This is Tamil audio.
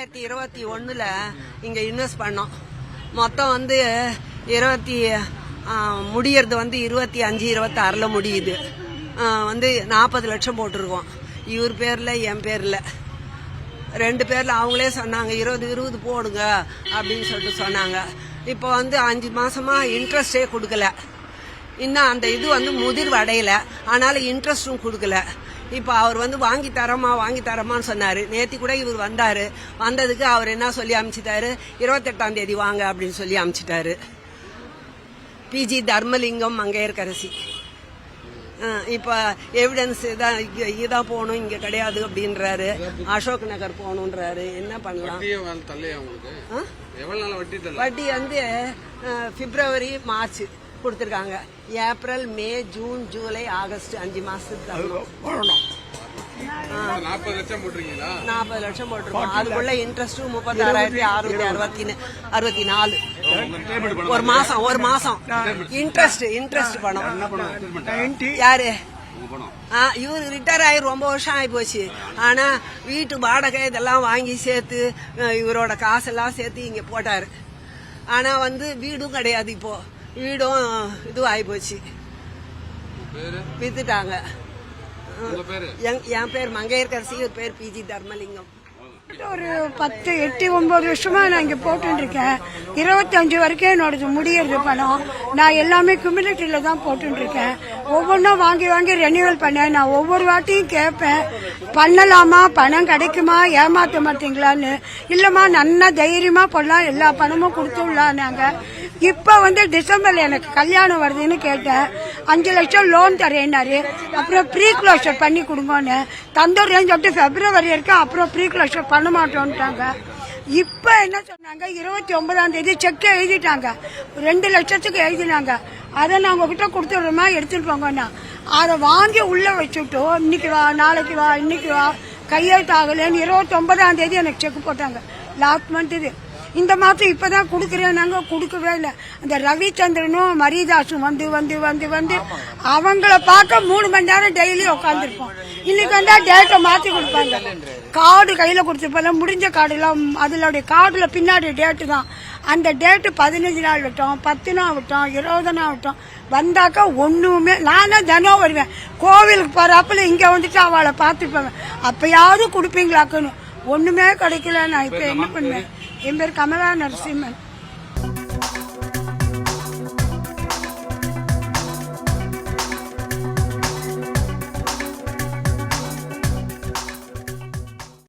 2021 இங்க இன்வெஸ்ட் பண்ணோம். மொத்தம் வந்து முடியறது வந்து 25-26 முடியுது. வந்து 40 லட்சம் போட்டிருக்கோம். இவர் பேர்ல என் பேர்ல 2 பேர்ல. அவங்களே சொன்னாங்க 20 போடுங்க அப்படின்னு சொல்லிட்டு சொன்னாங்க. இப்போ வந்து 5 மாசமா இன்ட்ரெஸ்டே கொடுக்கல. இன்னும் அந்த இது வந்து முதிர்வு அடையல. ஆனாலும் இன்ட்ரெஸ்டும் கொடுக்கல. இப்ப அவர் வந்து வாங்கி தரமான்னு சொன்னாரு. நேத்தி கூட இவர் வந்தாரு. வந்ததுக்கு அவர் என்ன சொல்லி அனுப்பிச்சிட்டாரு, 28ஆம் தேதி வாங்க அப்படின்னு சொல்லி அனுப்பிச்சிட்டாரு. பிஜி தர்மலிங்கம் மங்கையர்கரசி. இப்ப எவிடன்ஸ் இதான் போகணும், இங்க கிடையாது அப்படின்றாரு. அசோக் நகர் போகணுன்றாரு. என்ன பண்ணலாம்? வட்டி வந்து பிப்ரவரி மார்ச் கொடுத்துருக்காங்க. April May June July August 5 மாசத்துக்கு 40 லட்சம் போட்டிருக்கோம். அதுக்குள்ள இன்ட்ரெஸ்ட் 36,664 ஒரு மாசம் இன்ட்ரெஸ்ட் பணம். யாரு? இவரு ரிட்டையர் ஆகி ரொம்ப வருஷம் ஆகி போச்சு. ஆனா வீட்டு வாடகை இதெல்லாம் வாங்கி சேர்த்து இவரோட காசெல்லாம் சேர்த்து இங்க போட்டாரு. ஆனா வந்து வீடும் கிடையாது. இப்போ வீடும் இதுவும் ஆகி போச்சு, வித்துட்டாங்க. என் பேர் மங்கையர்கரசி, ஒரு பேர் பிஜி தர்மலிங்கம். ஒரு 10, 8, 9 வருஷமா நான் இங்க போட்டு இருக்கேன். 25 வரைக்கும் என்னோட முடியறது பணம். நான் எல்லாமே கம்யூனிட்டியில தான் போட்டு இருக்கேன். ஒவ்வொன்றும் வாங்கி ரெனியூவல் பண்ணேன். நான் ஒவ்வொரு வாட்டியும் கேட்பேன், பண்ணலாமா, பணம் கிடைக்குமா, ஏமாத்த மாட்டீங்களான்னு. இல்லம்மா நல்லா தைரியமா போடலாம், எல்லா பணமும் கொடுத்துடலான்னாங்க. இப்ப வந்து டிசம்பர்ல எனக்கு கல்யாணம் வருதுன்னு கேட்டேன். 5 லட்சம் லோன் தரேன்னாரு. அப்புறம் ப்ரீ க்ளோஷர் பண்ணி கொடுங்கன்னு தந்துடுறேன்னு சொல்லிட்டு பிப்ரவரி வரைக்கும் அப்புறம் ப்ரீ க்ளோஷர் பண்ண மாட்டோம்ட்டாங்க. இப்ப என்ன சொன்னாங்க, 29ஆம் தேதி செக் எழுதிட்டாங்க. 2 லட்சத்துக்கு எழுதினாங்க. அதை நான் உங்ககிட்ட கொடுத்துடுறோமா, எடுத்துட்டு போங்கன்னா அதை வாங்கி உள்ள வச்சுட்டோம். இன்னைக்கு வா, நாளைக்கு வா, இன்னைக்கு வா, கையெழுத்து ஆகலன்னு 29ஆம் தேதி எனக்கு செக் போட்டாங்க. லாஸ்ட் மந்த் இது. இந்த மாசம் இப்பதான் குடுக்கறேன், நாங்க குடுக்கவே இல்லை. அந்த ரவிச்சந்திரனும் மரியதாசும் வந்து வந்து வந்து வந்து அவங்கள பார்க்க 3 மணி நேரம் டெய்லி உட்காந்துருப்போம். இன்னைக்கு வந்தா டேட்டை மாத்தி கொடுப்பாங்க. கார்டு கையில கொடுத்துருப்பாங்க, முடிஞ்ச கார்டு எல்லாம். அதோட கார்டுல பின்னாடி டேட்டு தான். அந்த டேட்டு 15 நாள் விட்டோம், 10 நாள் விட்டோம், 20 நாள் விட்டோம். வந்தாக்கா ஒண்ணுமே. நானே தினம் வருவேன் கோவிலுக்கு போறாப்புல, இங்க வந்துட்டு அவளை பார்த்துப்பேன். அப்பயாவது கொடுப்பீங்களாக்குன்னு. ஒண்ணுமே கிடைக்கல. நான் இப்ப என்ன பண்ணுவேன்? என் பேர் கமலா நரசிம்மன்.